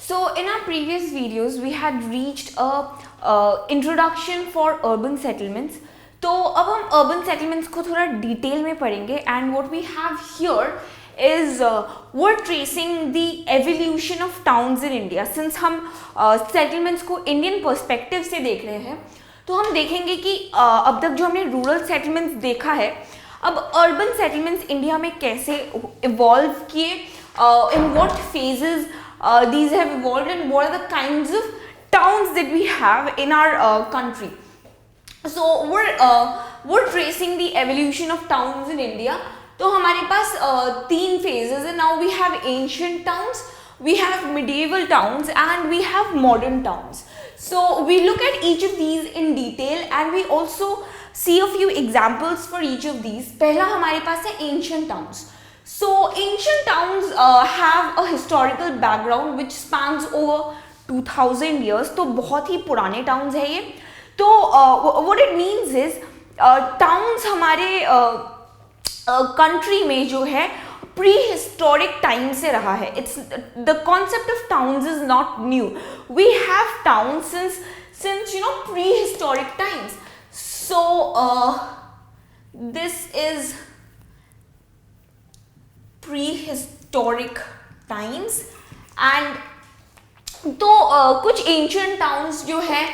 So in our previous videos we had reached a introduction for urban settlements. तो अब हम urban settlements को थोड़ा डिटेल में पढ़ेंगे and what we have here is we're tracing the evolution of towns in India. Since हम settlements को Indian perspective से देख रहे हैं तो हम देखेंगे कि अब तक जो हमने रूरल सेटलमेंट्स देखा है अब अर्बन सेटलमेंट्स इंडिया में कैसे इवॉल्व किए, in what phases these have evolved and what are the kinds of towns that we have in our country. So we're tracing the evolution of towns in India. तो हमारे पास तीन phases है. Now we have ancient towns, we have medieval towns and we have modern towns. So we look at each of these in detail and we also see a few examples for each of these. पहला हमारे पास है ancient towns. So ancient towns have a historical background which spans over 2000 years. तो बहुत ही पुराने towns है ये. तो what it means is towns हमारे country में जो है prehistoric time से रहा है. It's the concept of towns is not new. We have towns since prehistoric times. So this is prehistoric times and तो कुछ ancient towns जो है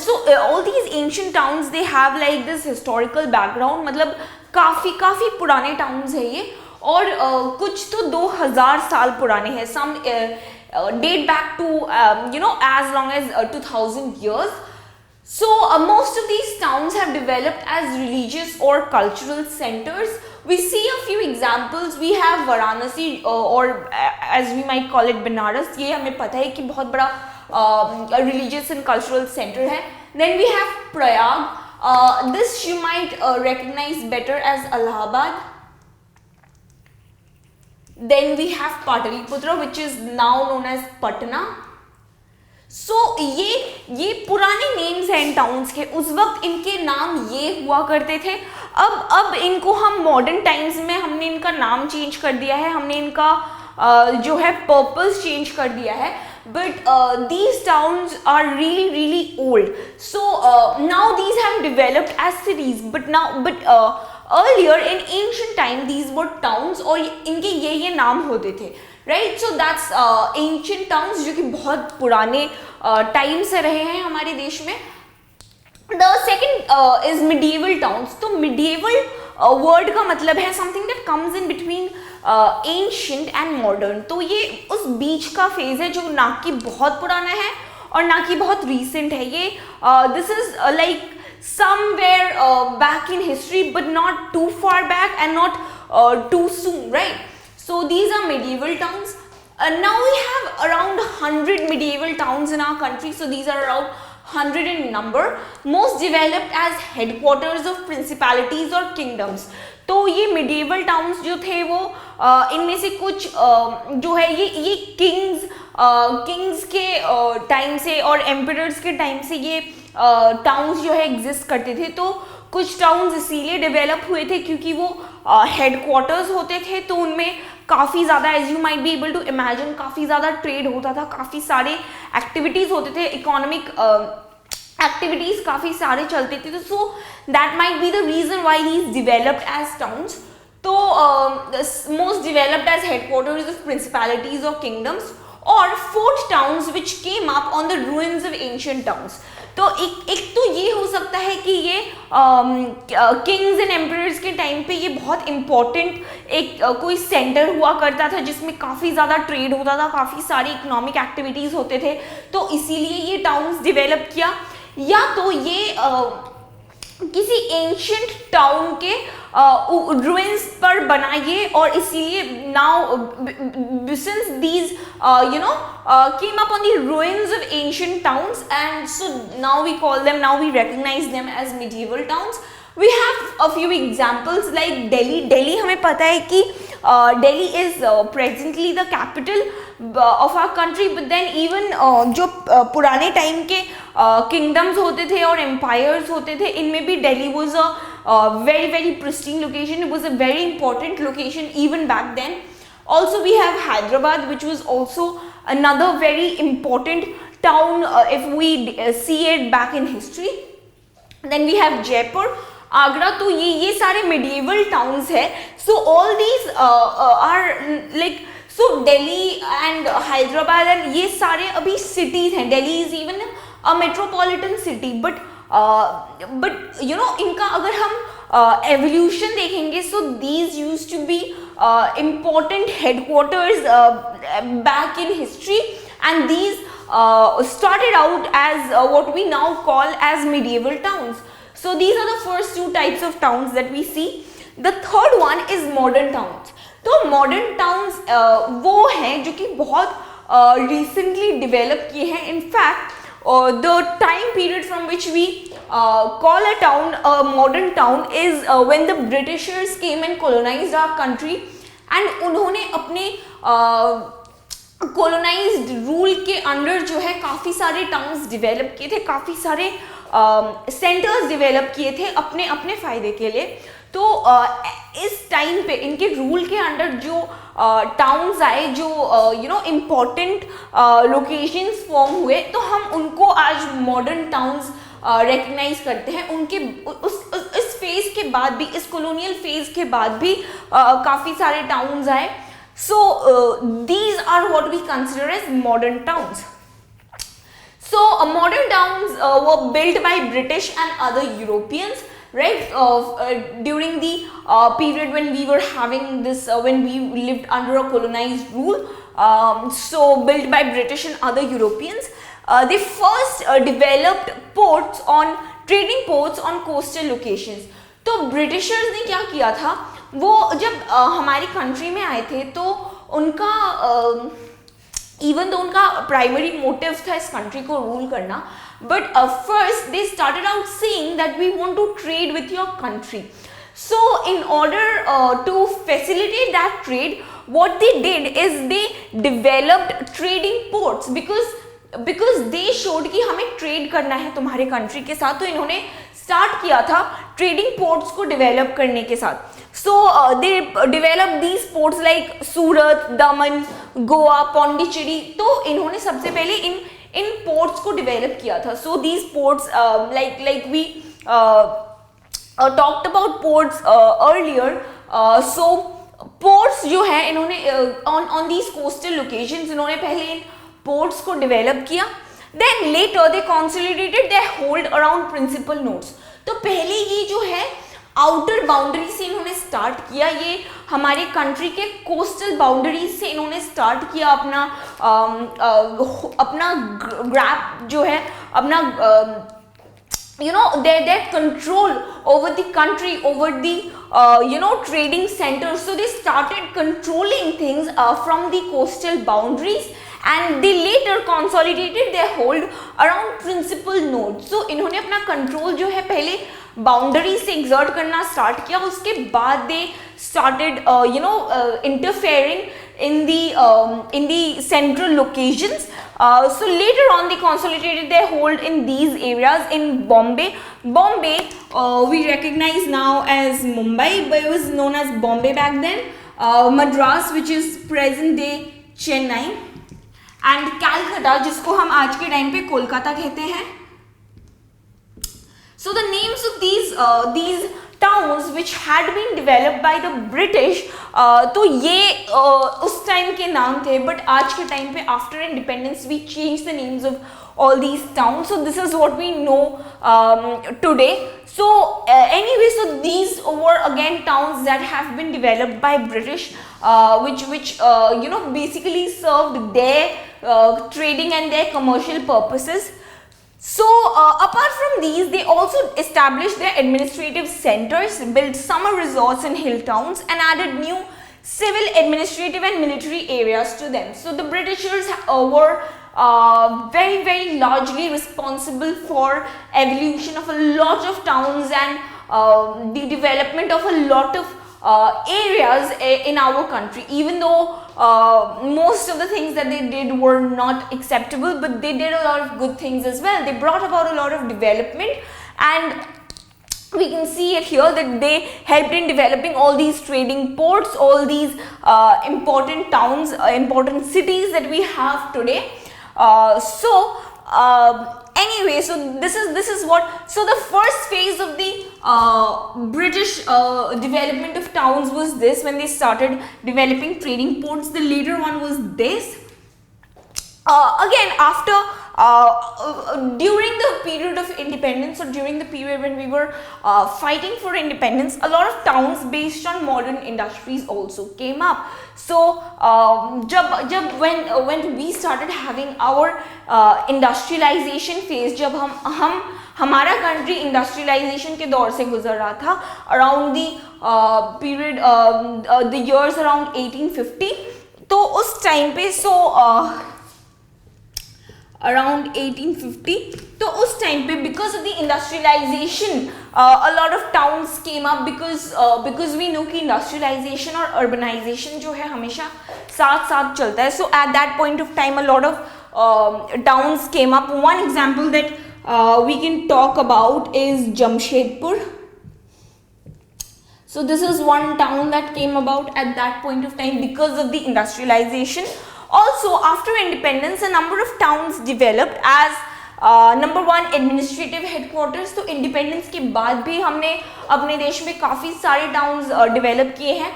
so all these ancient towns they have like this historical background. मतलब काफ़ी पुराने towns है ये और कुछ तो 2000 साल पुराने हैं. some date back to as long as 2000 years. So most of these towns have developed as religious or cultural centers. We see a few examples. We have Varanasi or as we might call it Banaras. ये हमें पता है कि बहुत बड़ा religious and cultural center है. Then we have Prayag. This you might recognize better as Allahabad. Then we have Pataliputra, which is now known as Patna. So ये पुराने नेम्स हैं इन टाउन्स के. उस वक्त इनके नाम ये हुआ करते थे. अब इनको हम मॉडर्न टाइम्स में हमने इनका नाम चेंज कर दिया है, हमने इनका जो है पर्पस चेंज कर दिया है. But these towns are really old. So now these have developed as cities. But earlier in ancient time these were towns और इनके ये नाम होते थे. Right, so that's ancient towns जो कि बहुत पुराने टाइम से रहे हैं हमारे देश में. The second is medieval towns. तो medieval word का मतलब है something that comes in between ancient and modern. तो ये उस बीच का फेज है जो ना कि बहुत पुराना है और ना कि बहुत recent है. ये this is like somewhere back in history but not too far back and not too soon, right? So these are medieval towns. Now we have around 100 medieval towns in our country. So these are around 100 in number. Most developed as headquarters of principalities or kingdoms. तो ये medieval towns जो थे वो इनमें से कुछ जो है ये किंग्स के टाइम से और एम्परर्स के टाइम से ये टाउन्स जो है एग्जिस्ट करते थे. तो कुछ टाउन्स इसीलिए डेवलप हुए थे क्योंकि वो हेडक्वार्टर्स होते थे. तो उनमें काफ़ी ज़्यादा as you might be able to imagine काफ़ी ज़्यादा ट्रेड होता था, काफ़ी सारे एक्टिविटीज़ होते थे, इकोनॉमिक एक्टिविटीज़ काफ़ी सारे चलते थे. So that might be the reason why these developed as towns. तो most developed as headquarters of principalities और किंगडम्स और fort towns which came up on the ruins of ancient towns. तो एक तो ये हो सकता है कि ये किंग्स एंड एम्परर्स के टाइम पे ये बहुत इम्पोर्टेंट एक कोई सेंटर हुआ करता था जिसमें काफ़ी ज़्यादा ट्रेड होता था, काफ़ी सारी इकोनॉमिक एक्टिविटीज़ होते थे. तो इसीलिए ये टाउन्स डेवलप किया. या तो ये किसी एंशिएंट टाउन के रुइंस पर बनाइए और इसीलिए now since these came up on the ruins of ancient towns and so now we recognize them as medieval towns. We have a few examples like Delhi हमें पता है कि Delhi is presently the capital of our country, but then even जो पुराने time के kingdoms होते थे और empires होते थे इनमें भी Delhi was a very pristine location. It was a very important location even back then. Also we have Hyderabad, which was also another very important town if we see it back in history. Then we have Jaipur, Agra. तो ये सारे medieval towns है. So all these are like, so Delhi and Hyderabad and ये सारे अभी cities हैं. Delhi is even a metropolitan city, but you know, इनका अगर हम evolution देखेंगे, so these used to be important headquarters back in history, and these started out as what we now call as medieval towns. So these are the first two types of towns that we see. The third one is modern towns. तो modern towns वो हैं जो कि बहुत recently develop किए हैं. In fact, the time period from which we call a town a modern town is when the Britishers came and colonized our country, and उन्होंने अपने colonized rule के अंडर जो है काफ़ी सारे towns develop किए थे, काफ़ी सारे centers develop किए थे अपने अपने फ़ायदे के लिए. तो इस टाइम पे इनके रूल के अंडर जो टाउन्स आए, जो you know important locations form हुए, तो हम उनको आज मॉडर्न टाउन्स रिकग्नाइज करते हैं. उनके इस फेज के बाद भी, इस कॉलोनियल फेज के बाद भी काफ़ी सारे टाउन्स आए. So these are what we consider as modern towns. So modern towns were built by British and other Europeans, right, during the period when we were having this, when we lived under a colonized rule. So built by British and other Europeans. They first developed ports on trading ports on coastal locations. तो Britishers ने क्या किया था, वो जब हमारी country में आए थे, तो उनका इवन तो उनका प्राइमरी मोटिव था इस कंट्री को रूल करना, but first they started out saying that we want to trade with your country. So in order to facilitate that trade, what they did is they developed trading ports, because they showed कि हमें trade करना है तुम्हारे country के साथ. तो इन्होंने start किया था ट्रेडिंग पोर्ट्स को डेवलप करने के साथ. So they developed these ports like सूरत, दमन, गोवा, पौंडीचेरी. तो इन्होंने सबसे पहले इन पोर्ट्स को डेवलप किया था. So these ports like we talked about ports earlier. So ports जो है इन्होंने on these coastal locations इन्होंने पहले इन ports को डेवलप किया. Then later they consolidated their hold around principal nodes. तो पहले ये जो है आउटर बाउंड्री से इन्होंने स्टार्ट किया, ये हमारे कंट्री के कोस्टल बाउंड्री से इन्होंने स्टार्ट किया अपना ग्रैप जो है, अपना you know their control over the country, over the you know trading centers. So they started controlling things from the coastal boundaries, and they later consolidated their hold around principal nodes. So इन्होंने अपना control जो है पहले boundary से exert करना start किया, उसके बाद they started you know interfering in the central locations. So later on they consolidated their hold in these areas. In Bombay we recognize now as Mumbai, but it was known as Bombay back then. Madras, which is present day Chennai, and Calcutta, जिसको हम आज के time पे कोलकाता कहते हैं. So the names of these towns which had been developed by the British, तो ये उस टाइम के नाम थे, बट आज के टाइम पे after independence we changed the names of all these towns. So this is what we know today. So anyway, so these were again towns that have been developed by British, which you know basically served their trading and their commercial purposes. So apart from these, they also established their administrative centers, built summer resorts in hill towns, and added new civil, administrative and military areas to them. So the Britishers were very largely responsible for evolution of a lot of towns and the development of a lot of areas in our country. Even though most of the things that they did were not acceptable, but they did a lot of good things as well. They brought about a lot of development, and we can see it here that they helped in developing all these trading ports, all these important towns, important cities that we have today. Anyway, so this is what, so the first phase of the British development of towns was this, when they started developing trading ports. The later one was this. Again, after during the period of independence, or during the period when we were fighting for independence, a lot of towns based on modern industries also came up. So when we started having our industrialization phase, जब हमारा country industrialisation के दौर से गुजर रहा था, around the period the years around 1850, तो उस टाइम पे around 1850, तो उस टाइम पे because of the industrialization a lot of towns came up, because we know कि industrialization और urbanization जो है हमेशा साथ साथ चलता है. So at that point of time a lot of towns came up. One example that we can talk about is Jamshedpur. So this is one town that came about at that point of time because of the industrialization. Also, after independence, a number of towns developed as number one administrative headquarters. तो independence के बाद भी हमने अपने देश में काफ़ी सारे towns develop किए हैं,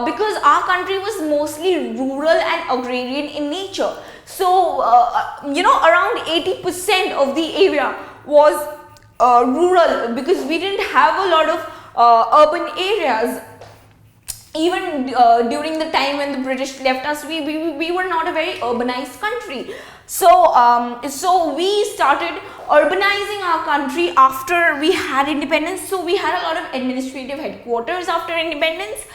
because our country was mostly rural and agrarian in nature. So around 80% of the area was rural, because we didn't have a lot of urban areas. Even during the time when the British left us, we were not a very urbanized country. So we started urbanizing our country after we had independence. So we had a lot of administrative headquarters after independence.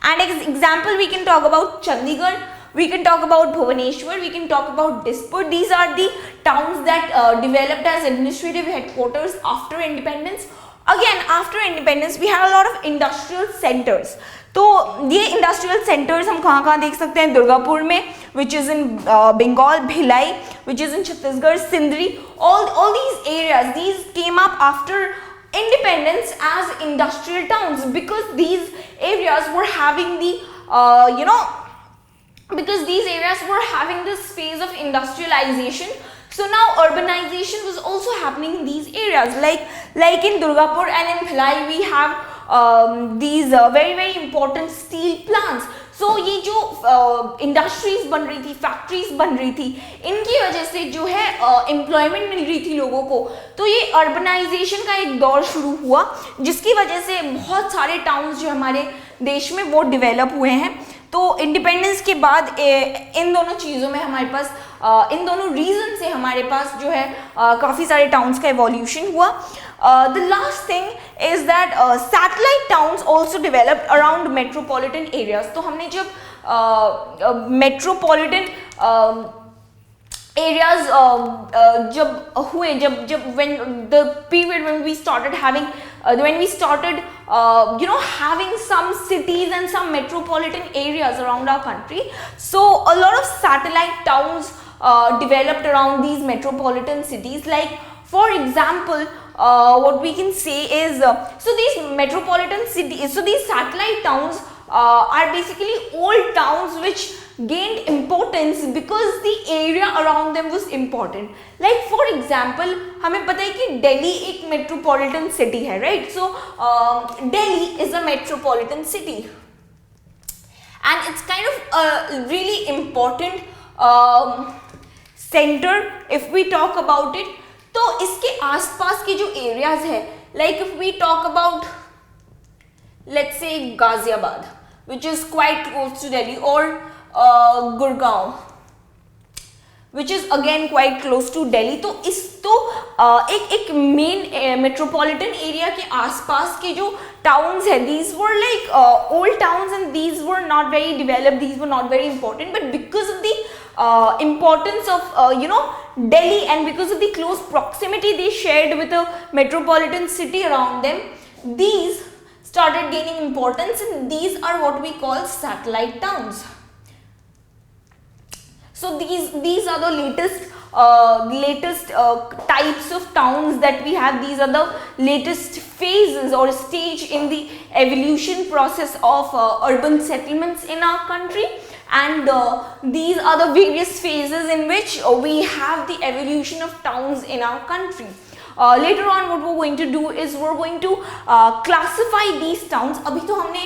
And as example, we can talk about Chandigarh, we can talk about Bhubaneswar, we can talk about Dispur. These are the towns that developed as administrative headquarters after independence. Again, after independence, we had a lot of industrial centers. तो ये industrial centres हम कहाँ देख सकते हैं? दुर्गापुर में, which is in Bengal, Bhilai which is in Chhattisgarh, Sindri, all these areas, these came up after independence as industrial towns, because these areas were having the because these areas were having this phase of industrialization. So now urbanization was also happening in these areas, like in Durgapur and in Bhilai we have these very very important steel plants. So ये जो industries बन रही थी, factories बन रही थी, इनकी वजह से जो है एम्प्लॉयमेंट मिल रही थी लोगों को. तो ये अर्बनाइजेशन का एक दौर शुरू हुआ, जिसकी वजह से बहुत सारे टाउन्स जो हमारे देश में वो डेवलप हुए हैं. तो इंडिपेंडेंस के बाद इन दोनों चीज़ों में हमारे पास इन दोनों रीजन से हमारे पास जो है काफ़ी सारे टाउन्स का एवोल्यूशन हुआ. The last thing is that satellite towns also developed around metropolitan areas. तो हमने जब metropolitan areas जब हुए, जब when the period when we started having having some cities and some metropolitan areas around our country, so a lot of satellite towns developed around these metropolitan cities. Like for example, what we can say is so these metropolitan cities, so these satellite towns are basically old towns which gained importance because the area around them was important. Like for example, हमें पता है कि दिल्ली एक metropolitan city है, right? So Delhi is a metropolitan city and it's kind of a really important center if we talk about it. तो इसके आसपास के जो एरियाज है, like if we talk about let's say Ghaziabad, which is quite close to Delhi, or Gurgaon, which is again quite close to Delhi. तो एक main metropolitan area के आसपास के जो towns हैं, these were like old towns and these were not very developed, these were not very important, but because of the importance of Delhi and because of the close proximity they shared with a metropolitan city around them, these started gaining importance and these are what we call satellite towns. So these are the latest latest types of towns that we have. These are the latest phases or stage in the evolution process of urban settlements in our country, and these are the various phases in which we have the evolution of towns in our country. Later on what we're going to do is we're going to classify these towns. अभी तो हमने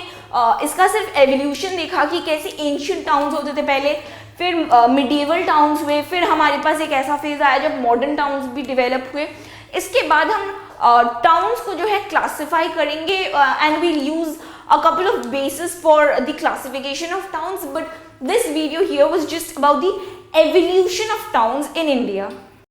इसका सिर्फ evolution देखा कि कैसे ancient towns होते थे पहले, फिर medieval towns हुए, फिर हमारे पास एक ऐसा फेज आया जब modern towns भी develop हुए. इसके बाद हम towns को जो है classify करेंगे and we'll use a couple of bases for the classification of towns, but this video here was just about the evolution of towns in India.